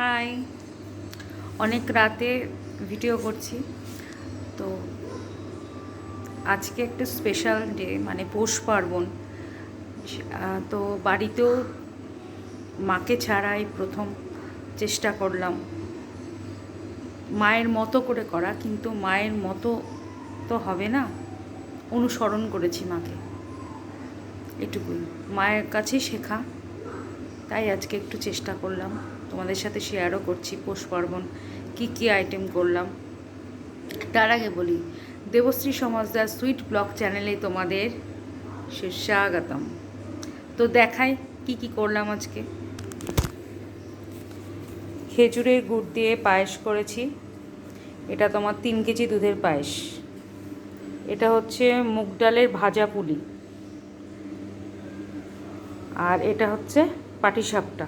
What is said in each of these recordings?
High, অনেক রাতে video করছি। তো আজকে একটা স্পেশাল ডে, মানে পৌষ পার্বণ। তো বাড়িতেও মাকে ছাড়াই প্রথম চেষ্টা করলাম মায়ের মতো করে করা, কিন্তু মায়ের মতো তো হবে না, অনুসরণ করেছি মাকে, এটুকুই, মায়ের কাছেই শেখা। তাই আজকে একটু চেষ্টা করলাম, তোমাদের সাথে শেয়ারও করছি পৌষ পার্বণ কী কী আইটেম করলাম। তার আগে বলি, দেবশ্রী সমাজদার সুইট ব্লগ চ্যানেলে তোমাদের সুস্বাগতম। তো দেখাই কি কি করলাম আজকে। খেজুরের গুড় দিয়ে পায়েস করেছি, এটা তোমার 3 কেজি দুধের পায়েস। এটা হচ্ছে মুগ ডালের ভাজা পুলি, আর এটা হচ্ছে পাটিসাপটা।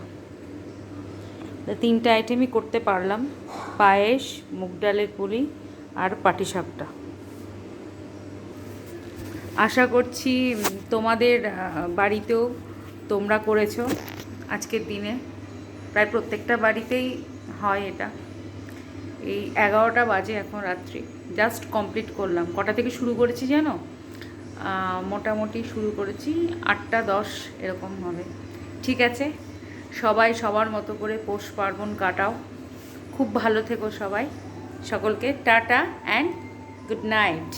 তিনটে আইটেমই করতে পারলাম, পায়েস, মুগ ডালের পুলি আর পাটিসাপটা। আশা করছি তোমাদের বাড়িতেও তোমরা করেছো আজকের দিনে। প্রায় প্রত্যেকটা বাড়িতেই হয় এটা। এই 11টা বাজে এখন রাত্রি, জাস্ট কমপ্লিট করলাম। কটা থেকে শুরু করেছি জানো? মোটামুটি শুরু করেছি 8টা 10 এরকম হবে। ঠিক আছে, সবাই সবার মতো করে পৌষ পার্বণ কাটাও। খুব ভালো থেকো সবাই। সকলকে টাটা অ্যান্ড গুড নাইট।